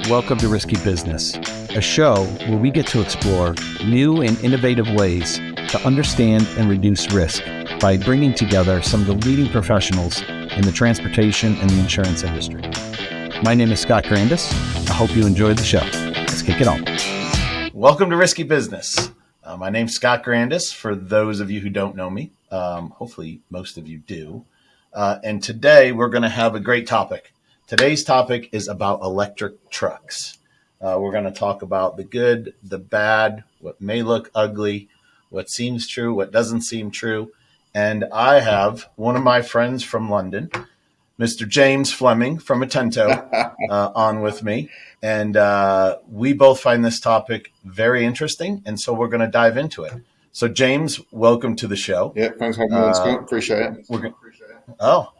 Welcome to Risky Business, a show where we get to explore new and innovative ways to understand and reduce risk by bringing together some of the leading professionals in the transportation and the insurance industry. My name is Scott Grandys. I hope you enjoyed the show. Let's kick it on. Welcome to Risky Business. My name's Scott Grandys, for those of you who don't know me. Hopefully most of you do. And today we're going to have a great topic. Today's topic is about electric trucks. We're going to talk about the good, the bad, what may look ugly, what seems true, what doesn't seem true. And I have one of my friends from London, Mr. James Fleming from Attento, on with me. And we both find this topic very interesting. And so we're going to dive into it. So James, welcome to the show. Yeah, thanks for having me on, Scott. Appreciate it.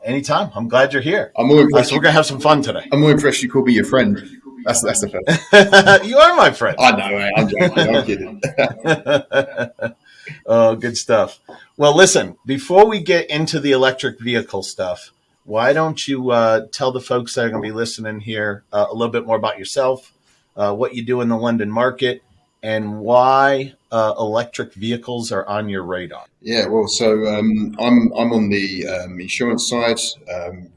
Anytime. I'm glad you're here. I'm more impressed. So we're going to have some fun today. I'm more impressed you called me your friend. That's the first. You are my friend. I know, mate. I'm joking. I'm kidding. Oh, good stuff. Well, listen, before we get into the electric vehicle stuff, why don't you tell the folks that are going to be listening here a little bit more about yourself, what you do in the London market, and why electric vehicles are on your radar. Yeah, well, so I'm on the insurance side.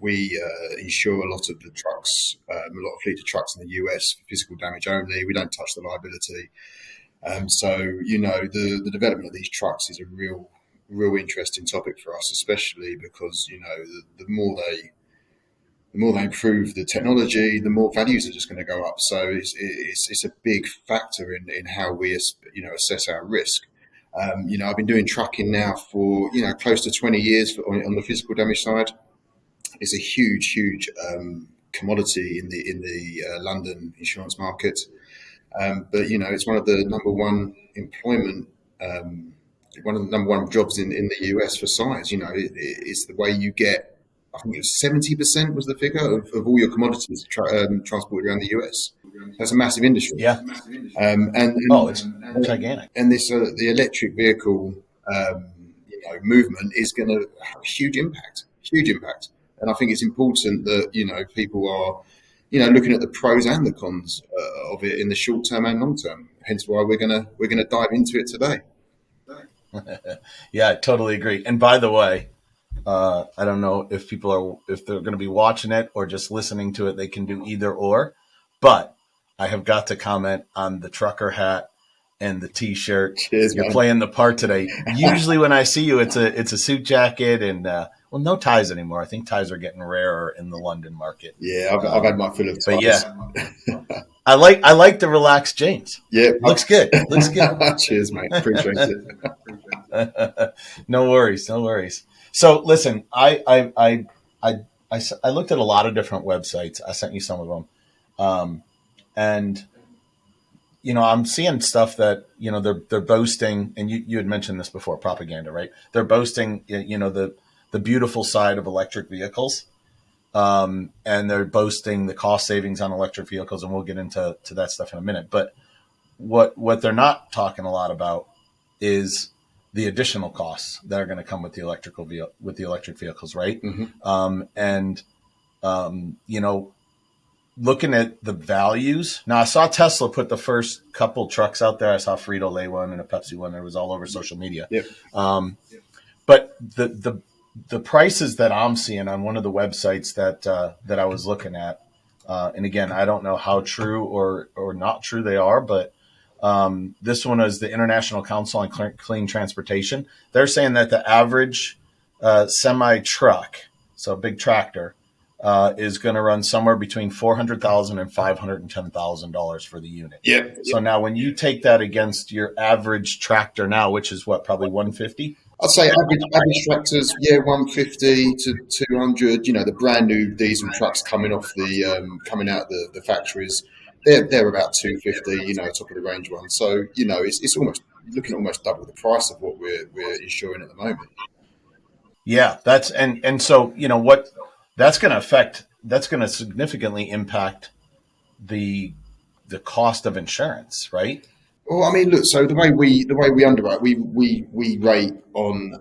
We insure a lot of the trucks, a lot of fleet of trucks in the US for physical damage only. We don't touch the liability. So, you know, the development of these trucks is a real interesting topic for us, especially because, you know, the more they improve the technology, the more values are just going to go up. So it's a big factor in how we, assess our risk. I've been doing trucking now for, close to 20 years on the physical damage side. It's a huge commodity in the London insurance market. But it's one of the number one employment, one of the number one jobs in the US for size. It's the way you get, I think it was 70% was the figure of all your commodities transported around the US. That's a massive industry. Yeah. It's gigantic. And this the electric vehicle movement is going to have a huge impact. And I think it's important that people are looking at the pros and the cons of it in the short term and long term. Hence why we're gonna dive into it today. Yeah, I totally agree. And by the way, I don't know if they're going to be watching it or just listening to it. They can do either or, but I have got to comment on the trucker hat and the T-shirt. Cheers, You're man. Playing the part today. Usually when I see you, it's a suit jacket and no ties anymore. I think ties are getting rarer in the London market. Yeah, I've had my fill of ties. But yeah, I like the relaxed James. Yeah, looks good. Cheers, mate. Appreciate it. No worries. So listen, I looked at a lot of different websites. I sent you some of them, and I'm seeing stuff that they're boasting, and you had mentioned this before, propaganda, right? They're boasting the beautiful side of electric vehicles, and they're boasting the cost savings on electric vehicles, and we'll get into that stuff in a minute. But what they're not talking a lot about is the additional costs that are going to come with the electric vehicles, right? Mm-hmm. Looking at the values. Now, I saw Tesla put the first couple trucks out there. I saw Frito-Lay one and a Pepsi one. It was all over social media. Yep. But the prices that I'm seeing on one of the websites that I was looking at, and again, I don't know how true or not true they are, but this one is the International Council on Clean Transportation. They're saying that the average semi-truck, so a big tractor, is going to run somewhere between $400,000 and $510,000 for the unit. Yep. So now when you take that against your average tractor now, which is probably $150,000? I'd say average tractors, 150 to 200. The brand new diesel trucks coming off coming out the factories, they're about 250. Top of the range ones. So it's almost looking at almost double the price of what we're insuring at the moment. Yeah, that's and so what that's going to affect. That's going to significantly impact the cost of insurance, right? Well, I mean, look. So the way we underwrite, we rate on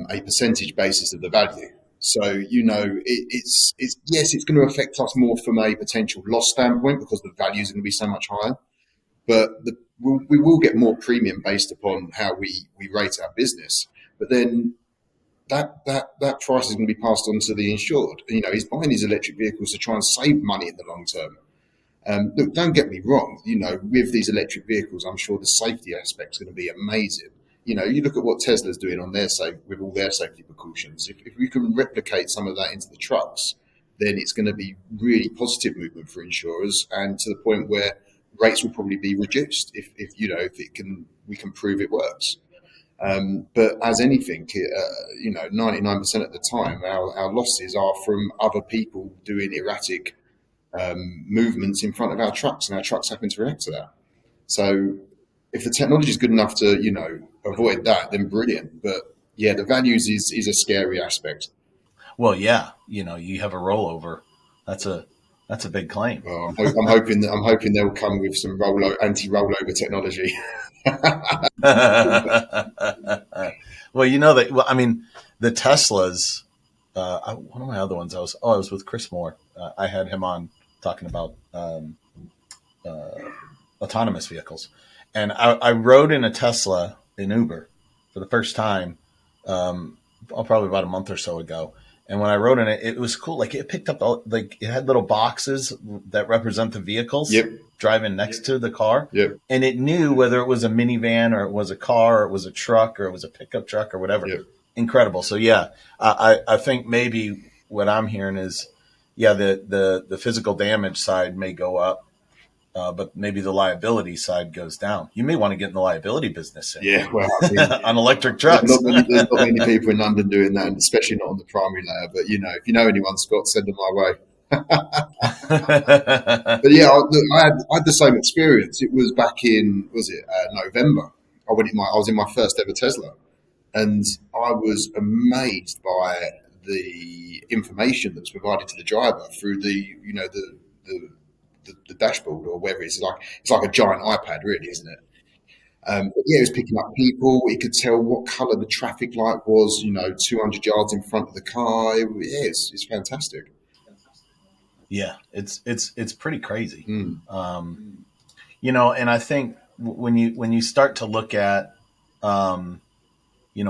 a percentage basis of the value. So, it's yes, it's going to affect us more from a potential loss standpoint because the values are going to be so much higher. But we will get more premium based upon how we rate our business. But then that price is going to be passed on to the insured. He's buying these electric vehicles to try and save money in the long term. Look, don't get me wrong. With these electric vehicles, I'm sure the safety aspect is going to be amazing. You look at what Tesla's doing on with all their safety precautions. If we can replicate some of that into the trucks, then it's going to be really positive movement for insurers, and to the point where rates will probably be reduced if we can prove it works. But as anything, 99% of the time, our losses are from other people doing erratic movements in front of our trucks, and our trucks happen to react to that. So if the technology is good enough to, avoid that, then brilliant. But yeah, the values is a scary aspect. Well, yeah, you have a rollover. That's a big claim. Well, I'm hoping they'll come with some anti-rollover technology. Well, the Teslas. One of my other ones, I was with Chris Moore. I had him on talking about autonomous vehicles, and I rode in a Tesla in Uber for the first time, probably about a month or so ago. And when I rode in it, it was cool. Like, it picked up it had little boxes that represent the vehicles. Yep. Driving next to the car. Yep. And it knew whether it was a minivan or it was a car or it was a truck or it was a pickup truck or whatever. Yep. Incredible. So yeah, I think maybe what I'm hearing is, yeah, the physical damage side may go up, but maybe the liability side goes down. You may want to get in the liability business. Yeah, well, on electric trucks. There's not many people in London doing that, and especially not on the primary layer. But if you know anyone, Scott, send them my way. But yeah, I had the same experience. It was back in November. I was in my first ever Tesla, and I was amazed by the information that was provided to the driver through the dashboard, or whether it's like a giant iPad, really, isn't it? But yeah, it was picking up people. It could tell what colour the traffic light was, 200 yards in front of the car. It's fantastic. Yeah, it's pretty crazy. Mm. And I think when you start to look at,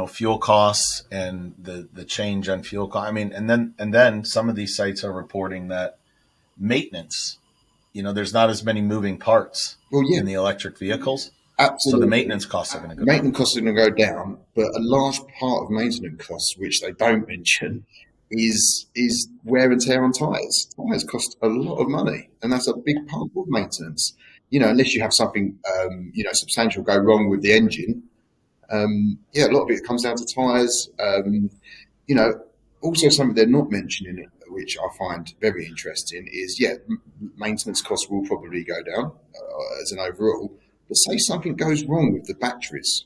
fuel costs and the change on fuel costs, and then some of these sites are reporting that maintenance, there's not as many moving parts in the electric vehicles. Absolutely. So the maintenance costs are going to go down. Maintenance costs are going to go down, but a large part of maintenance costs, which they don't mention, is wear and tear on tyres. Tyres cost a lot of money, and that's a big part of maintenance. Unless you have something, substantial go wrong with the engine, a lot of it comes down to tyres. Also something they're not mentioning, which I find very interesting, is maintenance costs will probably go down as an overall. But say something goes wrong with the batteries,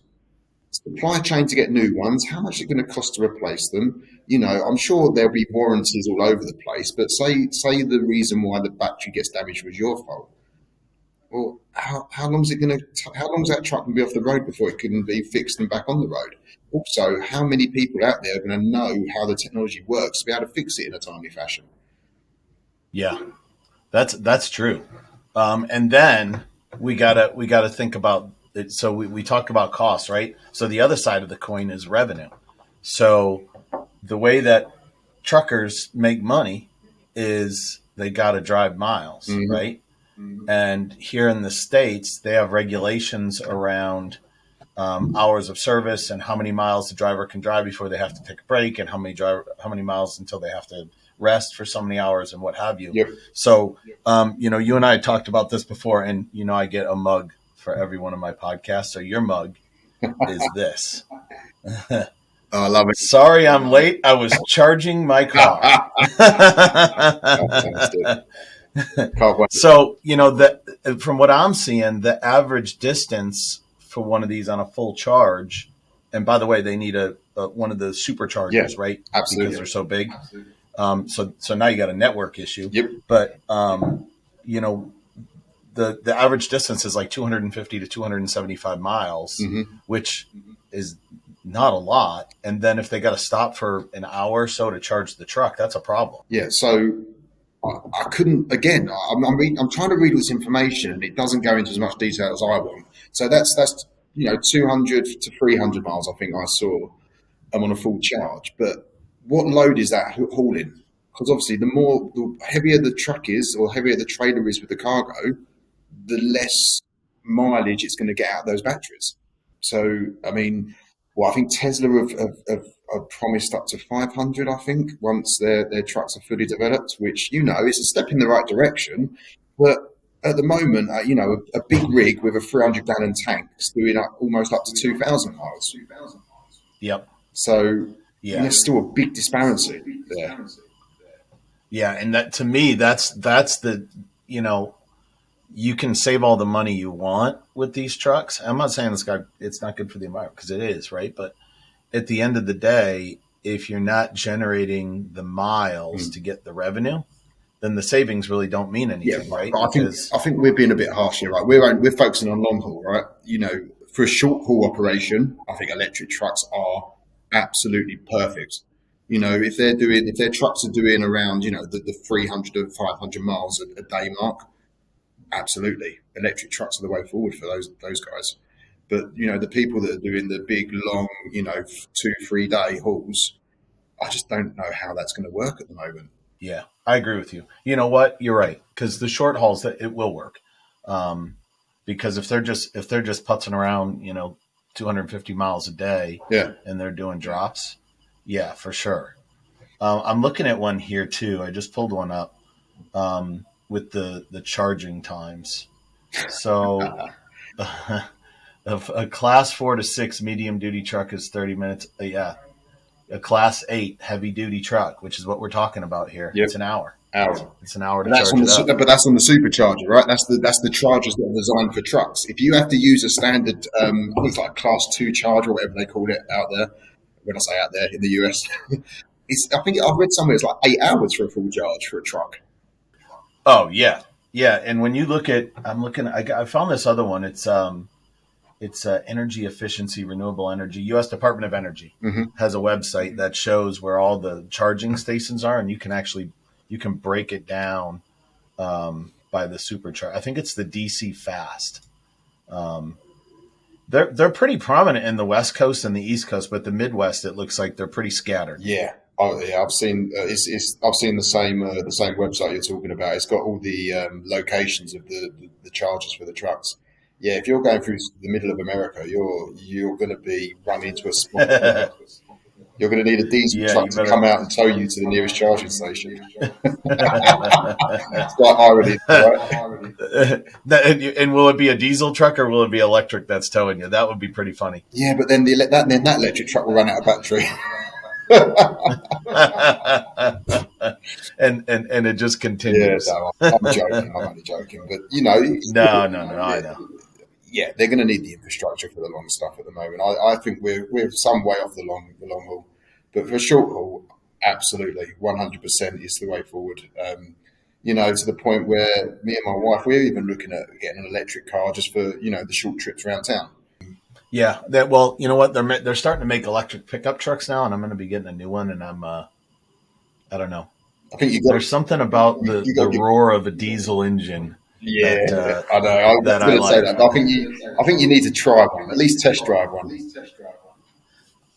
supply chain to get new ones, how much is it going to cost to replace them? I'm sure there'll be warranties all over the place, but say the reason why the battery gets damaged was your fault. Well, how long is that truck going to be off the road before it can be fixed and back on the road? Also, how many people out there are going to know how the technology works to be able to fix it in a timely fashion? Yeah, that's true. And then we gotta think about it. So we talk about costs, right? So the other side of the coin is revenue. So the way that truckers make money is they got to drive miles, mm-hmm. right? Mm-hmm. And here in the States, they have regulations around hours of service and how many miles the driver can drive before they have to take a break, and how many miles until they have to rest for so many hours and what have you. Yep. So, you and I talked about this before, and, I get a mug for every one of my podcasts. So your mug is this. Oh, I love it. Sorry, I'm late. I was charging my car. So, from what I'm seeing, the average distance for one of these on a full charge, and by the way, they need one of the superchargers, right? Absolutely. Because they're so big. So now you got a network issue. Yep. But, the average distance is like 250 to 275 miles, mm-hmm. which is not a lot. And then if they got to stop for an hour or so to charge the truck, that's a problem. Yeah, so I couldn't. Again, I'm trying to read all this information, and it doesn't go into as much detail as I want. So that's 200 to 300 miles. I think I saw. I'm on a full charge, but what load is that hauling? Because obviously, the heavier the truck is, or heavier the trailer is with the cargo, the less mileage it's going to get out of those batteries. So, I mean, well, I think Tesla have promised up to 500, I think, once their trucks are fully developed, which, is a step in the right direction. But at the moment, a big rig with a 300-gallon tank is doing almost up to 2,000 miles. Yep. So Yeah, there's still a big disparity there. Yeah, and that to me, that's the you can save all the money you want with these trucks. I'm not saying it's not good for the environment, because it is, right? But at the end of the day, if you're not generating the miles to get the revenue, then the savings really don't mean anything, right? But I think we're being a bit harsh here, right? We're focusing on long haul, right? For a short haul operation, I think electric trucks are absolutely perfect. If their trucks are doing around the 300 to 500 miles a day mark, absolutely, electric trucks are the way forward for those guys. But the people that are doing the big long 2-3 day hauls, I just don't know how that's going to work at the moment. Yeah, I agree with you. You know what? You're right, because the short hauls, that it will work. Because if they're just putzing around, 250 miles a day, Yeah, and they're doing drops, yeah, for sure. I'm looking at one here too. I just pulled one up with the charging times. So a class 4 to 6 medium duty truck is 30 minutes. Yeah, a class 8 heavy duty truck, which is what we're talking about here. yep. It's an hour. Hour. It's an hour to But that's charge it up. but that's on the supercharger, right? That's the chargers that are designed for trucks. If you have to use a standard, I think it's like a class 2 charger or whatever they call it out there. When I say out there in the US, I think I've read somewhere it's like 8 hours for a full charge for a truck. Oh yeah, yeah. And when you look at, I found this other one. It's energy efficiency, renewable energy. U.S. Department of Energy has a website that shows where all the charging stations are, and you can break it down by the supercharger. I think it's the DC Fast. They're pretty prominent in the West Coast and the East Coast, but the Midwest, it looks like they're pretty scattered. Yeah. Oh, yeah, I've seen I've seen the same website you're talking about. It's got all the locations of the chargers for the trucks. Yeah, if you're going through the middle of America, you're going to be running into a spot. You're going to need a diesel truck to come out and tow you to the nearest charging station. It's quite irony, right? And will it be a diesel truck or will it be electric that's towing you? That would be pretty funny. Yeah, but then that electric truck will run out of battery. and it just continues. Yeah, no, I'm joking. I'm only joking, but No, I know. Yeah, they're going to need the infrastructure for the long stuff at the moment. I think we're some way off the long haul, but for short haul, absolutely, 100% is the way forward. To the point where me and my wife, we're even looking at getting an electric car just for the short trips around town. Yeah, well, you know what? They're starting to make electric pickup trucks now, and I'm going to be getting a new one. And I don't know. I think there's something about the roar of a diesel engine. Yeah, I know. I was going to say that. But I think you need to try one, at least test drive one.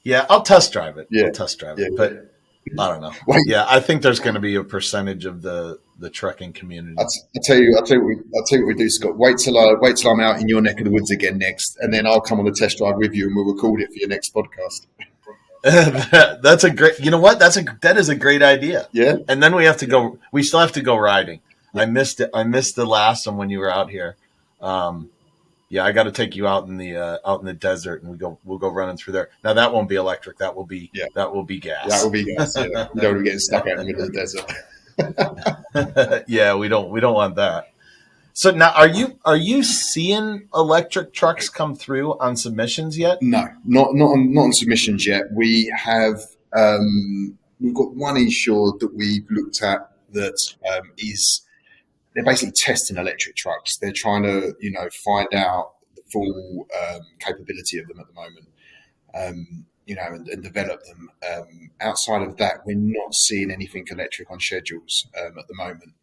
Yeah, I'll test drive it. Yeah. I'll test drive it, but I don't know. Yeah, I think there's going to be a percentage of the trucking community. I'll tell you what we do, Scott. Wait till I'm out in your neck of the woods again next, and then I'll come on the test drive with you, and we'll record it for your next podcast. That's a great. You know what? That is a great idea. Yeah. And then we still have to go riding. Yeah. I missed it. I missed the last one when you were out here. Yeah, I got to take you out in the desert, and we'll go running through there. Now that won't be electric. That will be gas. That will be gas. Yeah. You don't want to be getting stuck out in the middle of the desert. Yeah, we don't want that. So now, are you seeing electric trucks come through on submissions yet? No, not on submissions yet. We have we've got one insured that we've looked at that is. They're basically testing electric trucks. They're trying to, find out the full capability of them at the moment. and develop them. Outside of that, we're not seeing anything electric on schedules at the moment.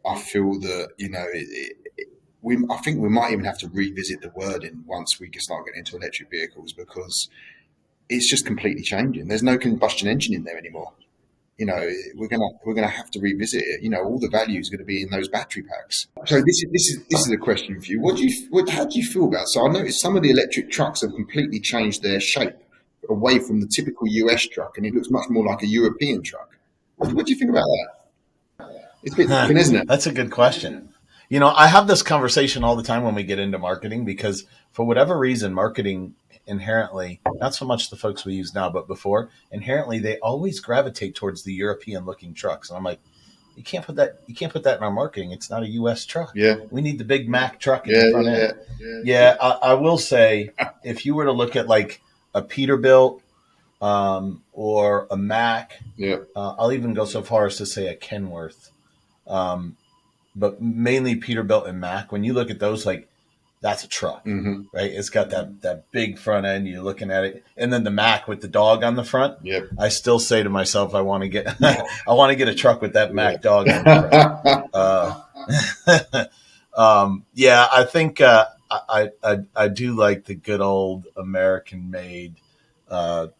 I feel that I think we might even have to revisit the wording once we can start getting into electric vehicles, because it's just completely changing. There's no combustion engine in there anymore. We're gonna have to revisit it. All the value is going to be in those battery packs. So this is a question for you. How do you feel about? So I noticed some of the electric trucks have completely changed their shape away from the typical US truck, and it looks much more like a European truck. What do you think about that? It's a bit different, isn't it? That's a good question. I have this conversation all the time when we get into marketing, because for whatever reason, marketing inherently, not so much the folks we use now, but before, inherently, they always gravitate towards the European looking trucks. And I'm like, you can't put that in our marketing. It's not a US truck. Yeah. We need the big Mack truck in the front end. Yeah. I will say, if you were to look at like a Peterbilt, or a Mack, I'll even go so far as to say a Kenworth. But mainly Peterbilt and Mack. When you look at those, like, that's a truck, right? It's got that big front end. You're looking at it, and then the Mack with the dog on the front. Yep. I still say to myself, I want to get a truck with that Mack dog on the front. I think I do like the good old American made.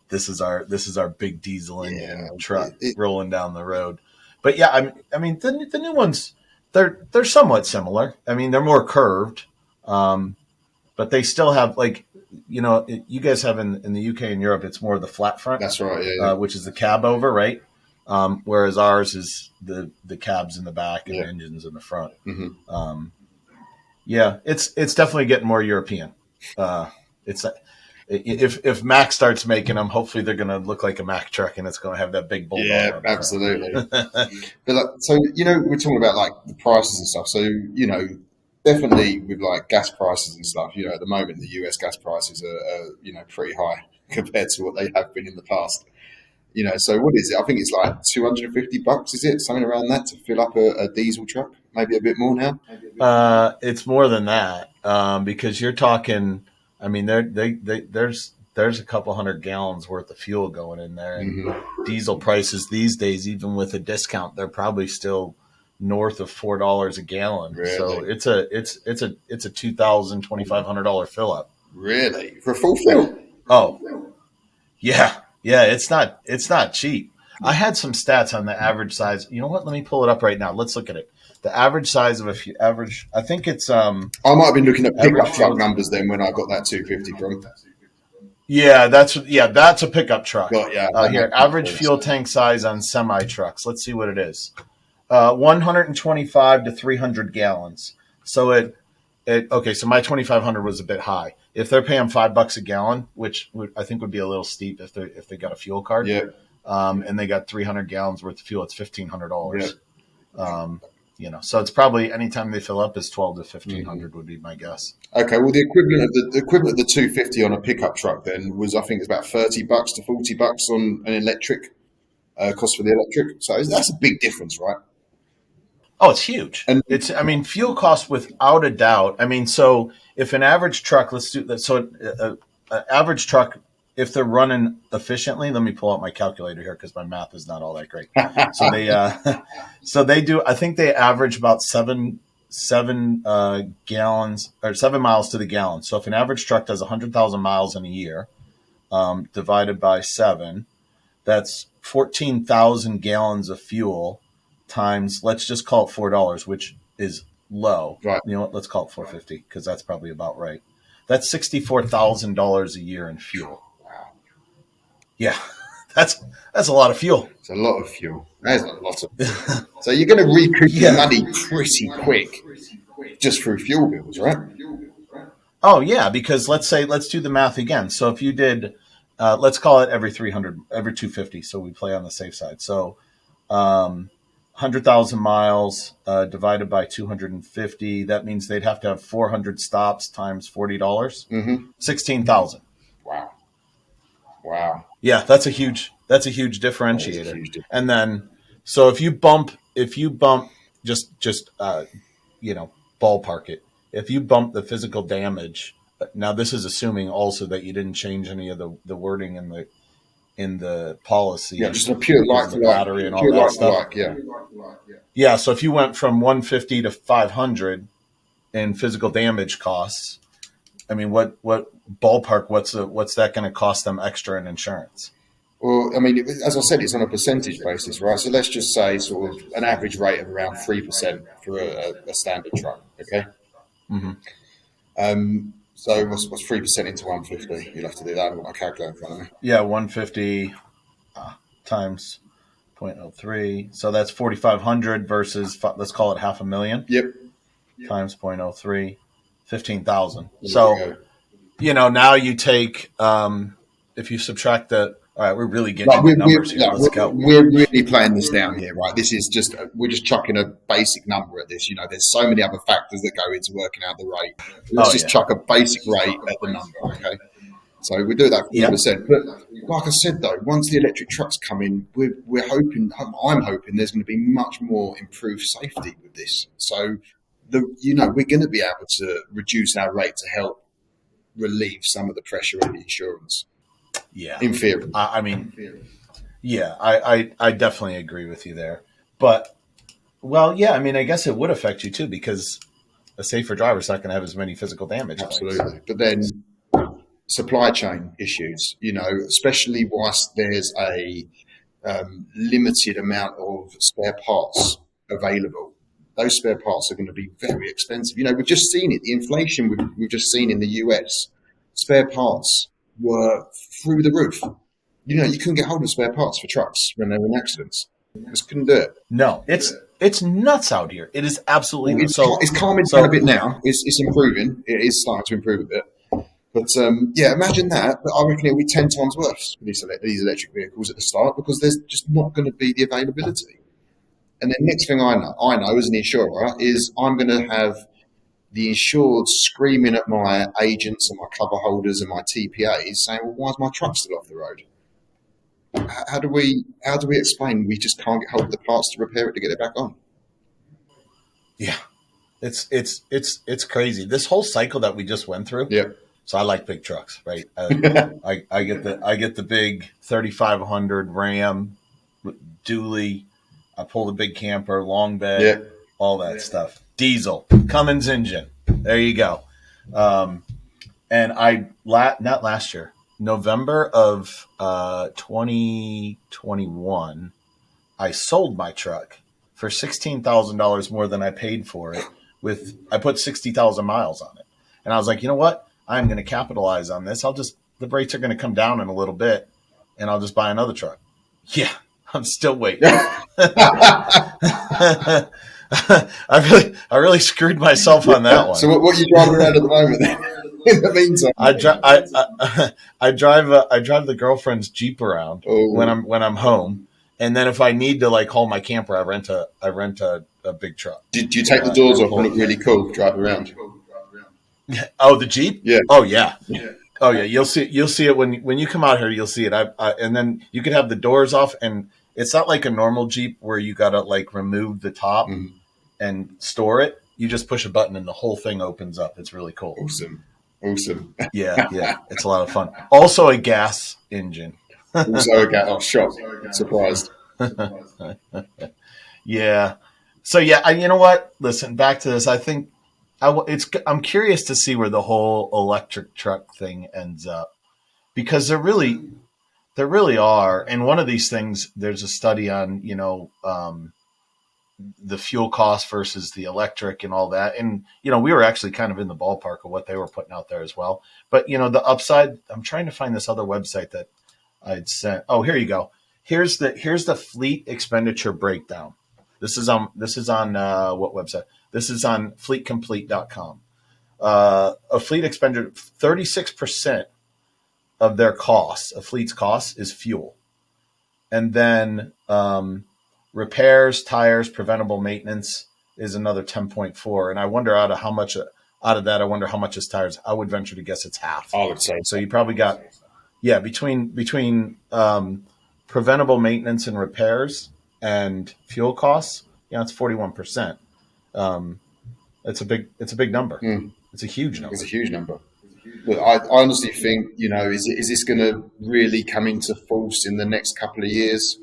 This is our big diesel engine truck rolling down the road. But yeah, I mean the new ones, they're somewhat similar. I mean, they're more curved, but they still have, like, you guys have in the UK and Europe, it's more of the flat front. That's right. Yeah. Which is the cab over, right? Whereas ours is the cabs in the back and the engines in the front. Mm-hmm. It's definitely getting more European. It's if Mack starts making them, hopefully they're going to look like a Mack truck, and it's going to have that big bulldog. Yeah, absolutely. But we're talking about like the prices and stuff. So definitely with like gas prices and stuff. At the moment the US gas prices are pretty high compared to what they have been in the past. So what is it? I think it's like $250. Is it something around that to fill up a diesel truck? Maybe a bit more now. It's more than that, because you're talking. I mean, there's a couple hundred gallons worth of fuel going in there, and diesel prices these days, even with a discount, they're probably still north of $4 a gallon. Really? So it's a $2,000-$2,500 fill up. Really, for a full fill? Oh, yeah. It's not cheap. I had some stats on the average size. You know what? Let me pull it up right now. Let's look at it. The average size of I think it's I might have been looking at pickup truck numbers then when I got that 250 from. Yeah, that's a pickup truck. Well, yeah. Here, average fuel tank size on semi trucks. Let's see what it is. 125 to 300 gallons. So so my 2,500 was a bit high. If they're paying $5 a gallon, which I think would be a little steep if they got a fuel card. Yeah. And they got 300 gallons worth of fuel, it's $1,500. Yeah. So it's probably anytime they fill up is 12 to 1,500 would be my guess. Okay, well the equivalent of the 250 on a pickup truck then was, I think it's about $30 to $40 on an electric cost for the electric. So that's a big difference, right? Oh, it's huge. And fuel costs without a doubt. I mean, so if an average truck, let's do that. So an average truck, if they're running efficiently, let me pull out my calculator here because my math is not all that great. So they do. I think they average about seven gallons or 7 miles to the gallon. So if an average truck does 100,000 miles in a year, divided by 7, that's 14,000 gallons of fuel times. Let's just call it $4, which is low. Right. You know what? Let's call it $4.50 because that's probably about right. That's $64,000 a year in fuel. Yeah, that's a lot of fuel. It's a lot of fuel. That is a lot of fuel. So you're going to recoup your money pretty quick just through fuel bills, right? Oh, yeah, because let's do the math again. So if you did, let's call it every 250, so we play on the safe side. So 100,000 miles divided by 250, that means they'd have to have 400 stops times $40. Mm-hmm. 16,000. Wow. Yeah, that's a huge differentiator. And then, so if you bump, just ballpark it. If you bump the physical damage now this is assuming also that you didn't change any of the wording in the policy. Yeah, just a pure like for like, battery and all that stuff. Yeah. Yeah. So if you went from 150 to 500 in physical damage costs, I mean, what ballpark? What's that going to cost them extra in insurance? Well, I mean, as I said, it's on a percentage basis, right? So let's just say sort of an average rate of around 3% for a standard truck, okay? Mm-hmm. So what's 3% into 150? You'll have to do that. I've got my calculator in front of me. Yeah, 150 times 0.03. So that's 4,500 versus, let's call it $500,000. Yep. Times 0.03, 15,000. So, now you take, if you subtract the, all right, we're really getting into numbers here. Let's go. We're really playing this down here, right? This is just, we're just chucking a basic number at this. There's so many other factors that go into working out the rate. Let's just chuck a basic rate at the number, okay? So we do that 4%. But like I said, though, once the electric trucks come in, I'm hoping there's going to be much more improved safety with this. So, we're going to be able to reduce our rate to help relieve some of the pressure on the insurance. Yeah. In theory. I definitely agree with you there. But, I guess it would affect you too, because a safer driver is not going to have as many physical damage. Absolutely. Claims. But then supply chain issues, especially whilst there's a limited amount of spare parts available. Those spare parts are going to be very expensive. We've just seen it. The inflation we've just seen in the US, spare parts were through the roof. You couldn't get hold of spare parts for trucks when they were in accidents. Just couldn't do it. No, it's nuts out here. It is absolutely nuts. It's calming down a bit now. It's improving. It is starting to improve a bit. But imagine that. But I reckon it'll be 10 times worse for these electric vehicles at the start, because there's just not going to be the availability. And the next thing I know as an insurer is I'm going to have the insured screaming at my agents and my cover holders and my TPAs saying, well, why is my truck still off the road? How do we explain we just can't get hold of the parts to repair it to get it back on? Yeah, it's crazy. This whole cycle that we just went through. Yeah. So I like big trucks, right? I get the big 3,500 Ram dually. I pull the big camper, long bed, all that stuff. Diesel, Cummins engine. There you go. And not last year, November of 2021, I sold my truck for $16,000 more than I paid for it. I put 60,000 miles on it, and I was like, you know what? I'm going to capitalize on this. The rates are going to come down in a little bit, and I'll just buy another truck. Yeah, I'm still waiting. I really screwed myself on that one. So what are you driving around at the moment then? In the meantime, I drive the girlfriend's Jeep around when I'm home, and then if I need to haul my camper, I rent a big truck. Do you take the doors off and look really cool drive around? Oh, the Jeep? Yeah. Oh yeah. Oh yeah. You'll see it when you come out here. You'll see it. And then you can have the doors off, and it's not like a normal Jeep where you gotta remove the top and store it. You just push a button and the whole thing opens up. It's really cool. Awesome. Yeah. It's a lot of fun. Also a gas engine. Also a gas. Oh, shock. Surprised. Yeah. So yeah, you know what? Listen, back to this. I think I'm curious to see where the whole electric truck thing ends up, because there really are. And one of these things, there's a study on, the fuel cost versus the electric and all that. And, we were actually kind of in the ballpark of what they were putting out there as well. But, the upside, I'm trying to find this other website that I'd sent. Oh, here you go. Here's the fleet expenditure breakdown. This is on what website? This is on fleetcomplete.com. A fleet expenditure, 36% of their costs, a fleet's cost, is fuel. And then repairs, tires, preventable maintenance is another 10.4. And I wonder out of that, how much is tires. I would venture to guess it's half. I would say so. You probably got, between preventable maintenance and repairs and fuel costs, it's 41%. It's a big number. It's a huge number. It's a huge number. Look, I honestly think, is this going to really come into force in the next couple of years?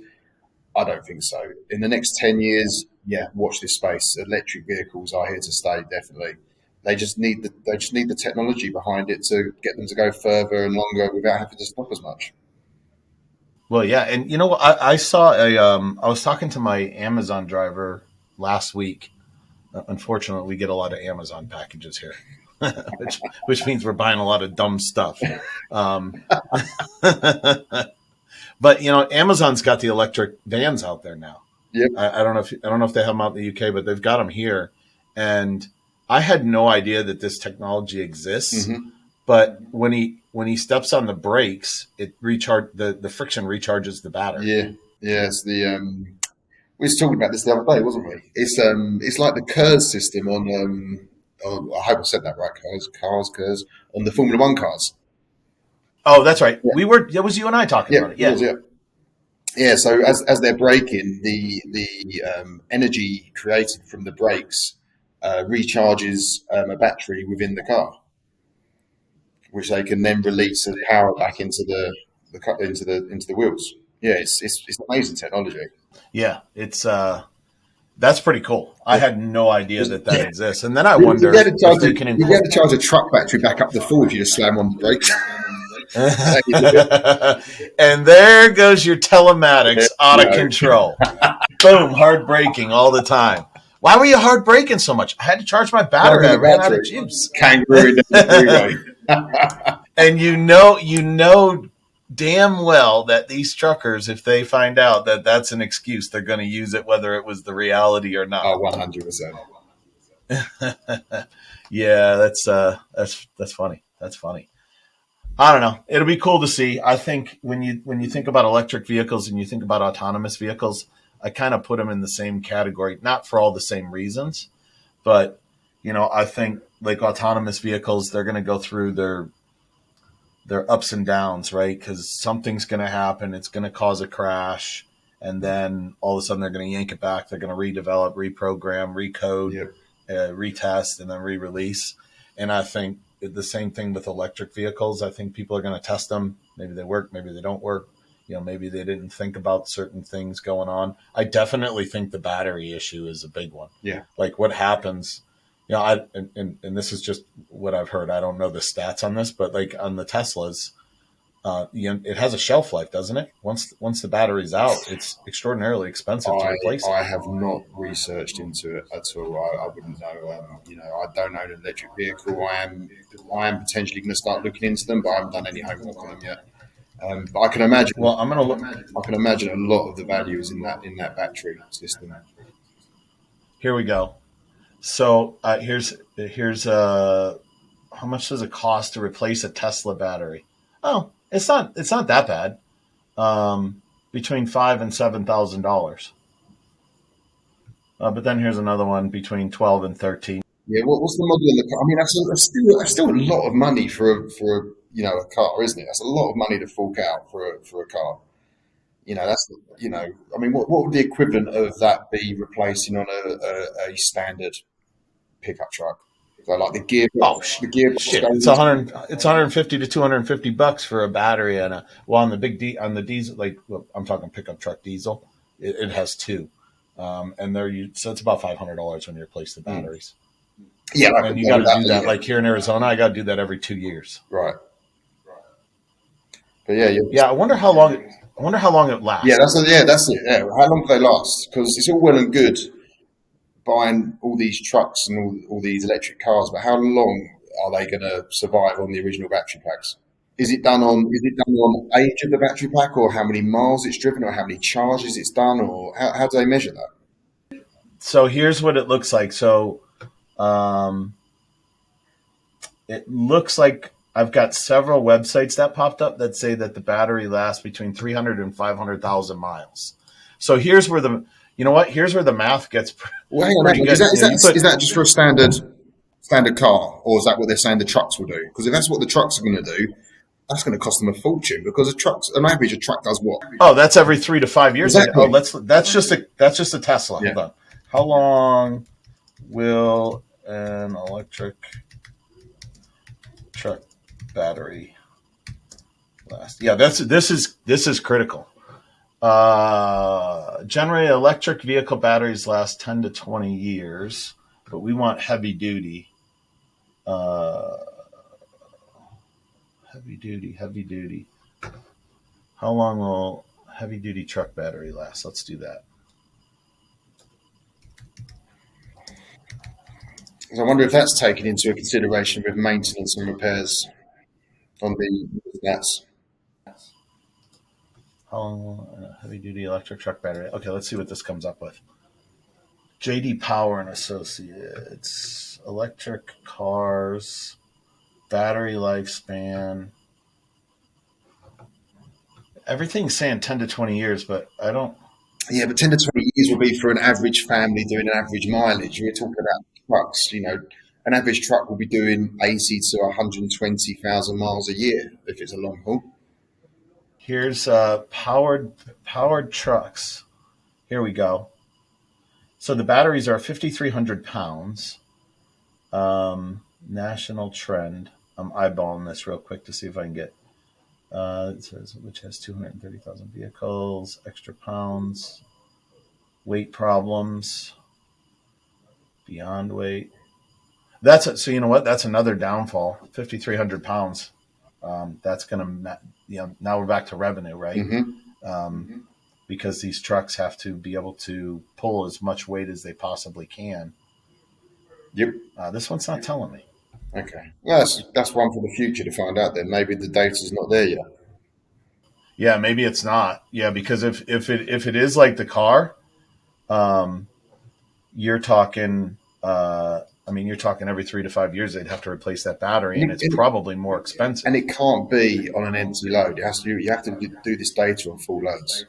I don't think so. In the next 10 years, yeah, watch this space. Electric vehicles are here to stay, definitely. They just need the technology behind it to get them to go further and longer without having to stop as much. Well, yeah, and you know what? I saw I was talking to my Amazon driver last week. Unfortunately, we get a lot of Amazon packages here, which means we're buying a lot of dumb stuff. But Amazon's got the electric vans out there now. Yep. I don't know if they have them out in the UK, but they've got them here. And I had no idea that this technology exists. Mm-hmm. But when he steps on the brakes, the friction recharges the battery. Yeah. It's the we were talking about this the other day, wasn't we? It's like the KERS system on I hope I said that right. KERS on the Formula One cars. Oh, that's right. Yeah. It was you and I talking about it. Yeah. Yeah. So as they're braking, the energy created from the brakes recharges a battery within the car, which they can then release as power back into the wheels. Yeah, it's amazing technology. Yeah, it's that's pretty cool. I had no idea that exists, and then I wonder if they can. You get to charge a truck battery back up to full if you just slam on the brakes. And there goes your telematics out of control. Boom, hard braking all the time. Why were you hard braking so much? I had to charge my battery. I ran out of juice. Kangaroo in the freeway. And you know damn well that these truckers, if they find out that that's an excuse, they're going to use it whether it was the reality or not. Oh, 100%. Yeah, that's funny. That's funny. I don't know. It'll be cool to see. I think when you think about electric vehicles and you think about autonomous vehicles, I kind of put them in the same category, not for all the same reasons, but I think like autonomous vehicles, they're going to go through their ups and downs, right? Because something's going to happen. It's going to cause a crash. And then all of a sudden they're going to yank it back. They're going to redevelop, reprogram, recode, Yep. Retest, and then re-release. And I think the same thing with electric vehicles. I think people are going to test them. Maybe they work, maybe they don't work. Maybe they didn't think about certain things going on. I definitely think the battery issue is a big one. Yeah. Like what happens, and this is just what I've heard. I don't know the stats on this, but like on the Teslas, it has a shelf life, doesn't it? Once the battery's out, it's extraordinarily expensive to replace it. I have not researched into it at all. I wouldn't know. I don't own an electric vehicle. I am potentially going to start looking into them, but I haven't done any homework on them yet. But I can imagine. Well, I'm going to look. I can imagine a lot of the value is in that battery system. Here we go. So here's how much does it cost to replace a Tesla battery? Oh, it's not that bad. Between $5,000 and $7,000. But then here's another one between $12,000 and $13,000. Yeah, what's the model in the car? I mean, that's still a lot of money for a car, isn't it? That's a lot of money to fork out for a car. I mean, what would the equivalent of that be replacing on a standard pickup truck? So like the gearbox. The gearbox. Shit, it's $150 to $250 for a battery and on the diesel, like I'm talking pickup truck diesel, it has two, and so it's about $500 when you replace the batteries. Yeah, and you got to do that. Like here in Arizona, I got to do that every 2 years. Right. But yeah. I wonder how long it lasts. Yeah, that's it. Yeah, how long do they last? Because it's all well and good buying all these trucks and all these electric cars, but how long are they going to survive on the original battery packs? Is it done on age of the battery pack, or how many miles it's driven, or how many charges it's done, or how do they measure that? So here's what it looks like. So it looks like I've got several websites that popped up that say that the battery lasts between 300 and 500,000 miles. So here's where here's where the math gets pretty good. Is that just for a standard car, or is that what they're saying the trucks will do? Because if that's what the trucks are going to do, that's going to cost them a fortune, because an average truck does what? Oh, that's every 3 to 5 years. Exactly. Oh, that's just a Tesla. Yeah. Hold on. How long will an electric truck battery last? Yeah, this is critical. Generally, electric vehicle batteries last 10 to 20 years, but we want heavy duty. Heavy duty. How long will heavy duty truck battery last? Let's do that. So I wonder if that's taken into consideration with maintenance and repairs on the stats. How long will a heavy duty electric truck battery? Okay, let's see what this comes up with. JD Power and Associates, electric cars, battery lifespan. Everything's saying 10 to 20 years, but I don't. Yeah, but 10 to 20 years will be for an average family doing an average mileage. We're talking about trucks, an average truck will be doing 80 to 120,000 miles a year if it's a long haul. Here's powered trucks. Here we go. So the batteries are 5,300 pounds. National trend. I'm eyeballing this real quick to see if I can get. It says which has 230,000 vehicles, extra pounds, weight problems, beyond weight. That's it. So you know what? That's another downfall. 5,300 pounds. That's going to, now we're back to revenue, right? Mm-hmm. Because these trucks have to be able to pull as much weight as they possibly can. Yep. This one's not telling me. Okay. Well, that's one for the future to find out then. Maybe the data's not there yet. Yeah, maybe it's not. Yeah, because if it is like the car, you're talking you're talking every 3 to 5 years they'd have to replace that battery, and it's probably more expensive. And it can't be on an empty load. You have to do this data on full loads.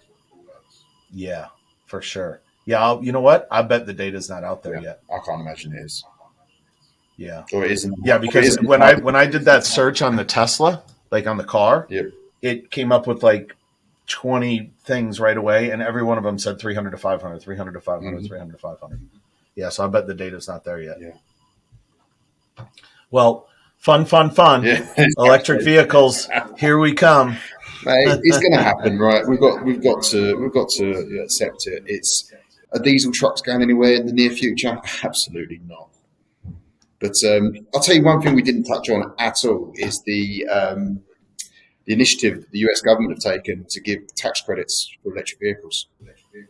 Yeah, for sure. Yeah, you know what? I bet the data's not out there yet. I can't imagine it is. Yeah. Or it isn't. Yeah, because when I did that search on the Tesla, like on the car, yep, it came up with like 20 things right away, and every one of them said 300 to 500, 300 to 500, mm-hmm. 300 to 500. Yeah, so I bet the data's not there yet. Yeah. Well, fun. Yeah. Electric vehicles, here we come. Mate, it's going to happen, right? We've got to accept it. Are diesel trucks going anywhere in the near future? Absolutely not. But I'll tell you one thing we didn't touch on at all is the initiative the US government have taken to give tax credits for electric vehicles.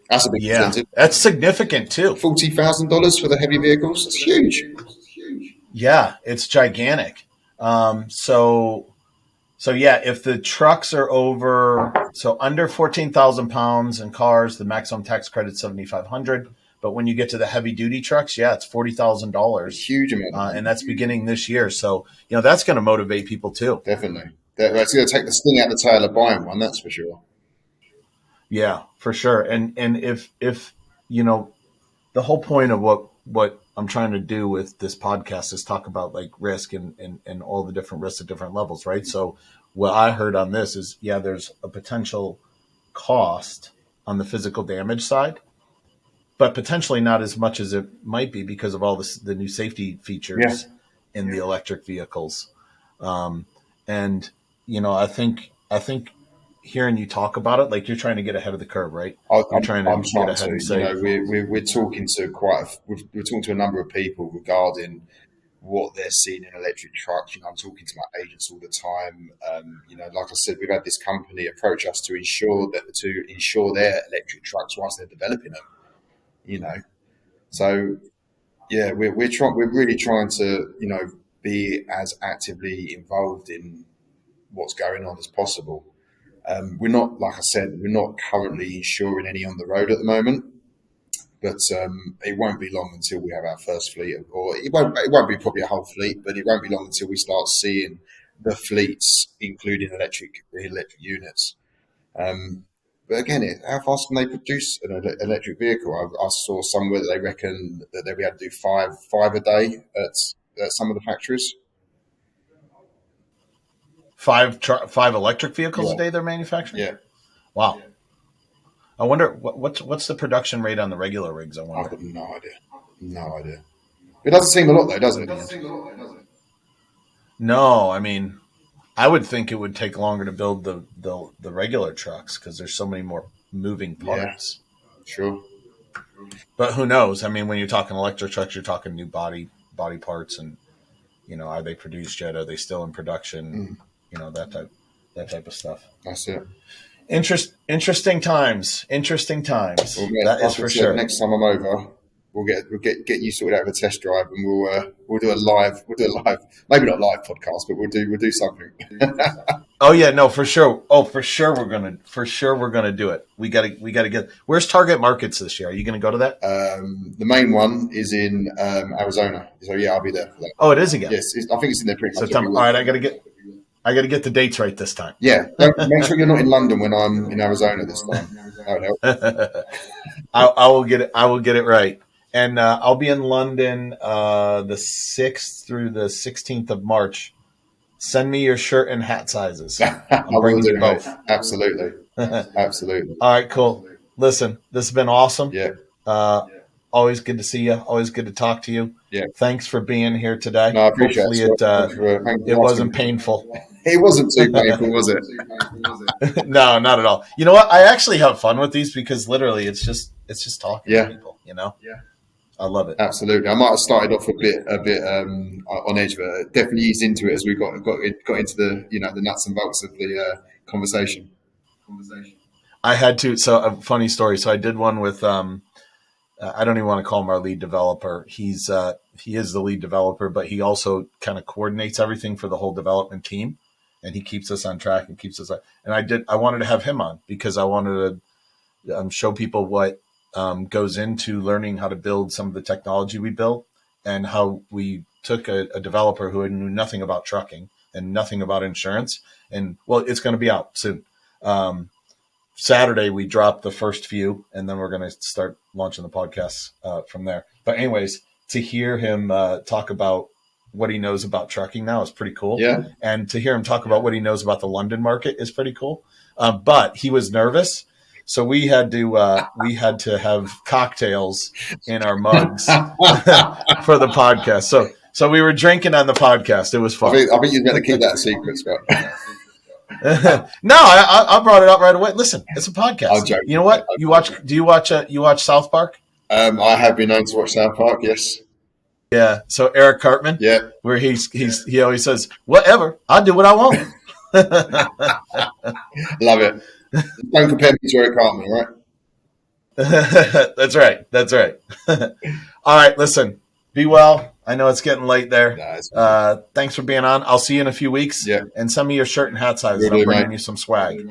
That's a big incentive. That's significant too. $40,000 for the heavy vehicles. It's huge. Yeah, it's gigantic. So yeah, if the trucks are under 14,000 pounds in cars, the maximum tax credit is $7,500. But when you get to the heavy duty trucks, yeah, it's $40,000. Huge amount. And that's beginning this year. So, that's going to motivate people too. Definitely. That's going to take the sting out of the tail of buying one, that's for sure. Yeah, for sure. And if the whole point of what I'm trying to do with this podcast is talk about like risk and all the different risks at different levels, right? So what I heard on this is, there's a potential cost on the physical damage side, but potentially not as much as it might be because of all the new safety features in the electric vehicles. And I think hearing you talk about it, like you're trying to get ahead of the curve, right? I'm trying to get ahead and say, we're talking to we're talking to a number of people regarding what they're seeing in electric trucks. I'm talking to my agents all the time. Like I said, we've had this company approach us to insure their electric trucks whilst they're developing them. So yeah, we're really trying to be as actively involved in what's going on as possible. We're not, like I said, we're not currently insuring any on the road at the moment, but it won't be long until we have our first fleet, or it won't be probably a whole fleet, but it won't be long until we start seeing the fleets, including electric units. But again, how fast can they produce an electric vehicle? I saw somewhere that they reckon that they'll be able to do five a day at some of the factories. Five electric vehicles a day they're manufacturing? Yeah. Wow. I wonder what's the production rate on the regular rigs, I wonder. I've got no idea. It doesn't seem a lot though, does it? No, I mean, I would think it would take longer to build the regular trucks because there's so many more moving parts. Yeah, sure. But who knows? I mean, when you're talking electric trucks, you're talking new body parts, and are they produced yet? Are they still in production? That type of stuff. That's it. Interesting times. Interesting times. That is for sure. Next time I'm over, we'll get you sorted out with a test drive, and we'll do a live. Maybe not live podcast, but we'll do something. Oh yeah, no, for sure. Oh, for sure we're gonna do it. We gotta get. Where's Target Markets this year? Are you gonna go to that? The main one is in Arizona, so yeah, I'll be there for that. Oh, it is again. Yes, I think it's in there pretty much. September. All right, I gotta get the dates right this time. Yeah, make sure you're not in London when I'm in Arizona this time. That would help. I will get it right. And I'll be in London the 6th through the 16th of March. Send me your shirt and hat sizes. I'll bring you both. Absolutely. Absolutely. All right, cool. Listen, this has been awesome. Yeah. Always good to see you. Always good to talk to you. Yeah. Thanks for being here today. No, I appreciate Hopefully it wasn't painful. It wasn't too painful, was it? No, not at all. You know what? I actually have fun with these because literally it's just talking to people, Yeah. I love it. Absolutely. I might have started off a bit on edge, but definitely eased into it as we got into the the nuts and bolts of the conversation. I had to. So a funny story. So I did one with I don't even want to call him our lead developer. He is the lead developer, but he also kind of coordinates everything for the whole development team, and he keeps us on track and keeps us. And I wanted to have him on because I wanted to show people what goes into learning how to build some of the technology we built, and how we took a developer who knew nothing about trucking and nothing about insurance. And well, it's going to be out soon. Saturday, we dropped the first few, and then we're going to start launching the podcasts from there. But anyways, to hear him talk about what he knows about trucking now is pretty cool. Yeah. And to hear him talk about what he knows about the London market is pretty cool. But he was nervous. So we had to have cocktails in our mugs for the podcast. So we were drinking on the podcast. It was fun. I think you're going to keep that secret, Scott. No, I brought it up right away. Listen, it's a podcast. I'm joking. You know what? Do you watch South Park? I have been known to watch South Park. Yes. Yeah. So Eric Cartman. Yeah. Where he always says, "Whatever, I do what I want." Love it. Don't compare me to Eric Cartman, right? That's right. All right. Listen. Be well. I know it's getting late there. Thanks for being on. I'll see you in a few weeks. Yeah. And send me your shirt and hat sizes. I'm bringing you some swag.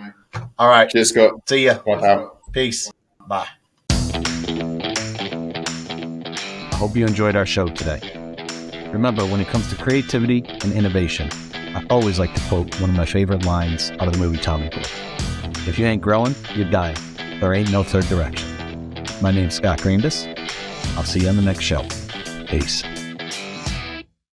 All right. Cheers, Scott. See ya. Bye, pal. Peace. Bye. I hope you enjoyed our show today. Remember, when it comes to creativity and innovation, I always like to quote one of my favorite lines out of the movie Tommy Boy. If you ain't growing, you're dying. There ain't no third direction. My name's Scott Grandys. I'll see you on the next show. Peace.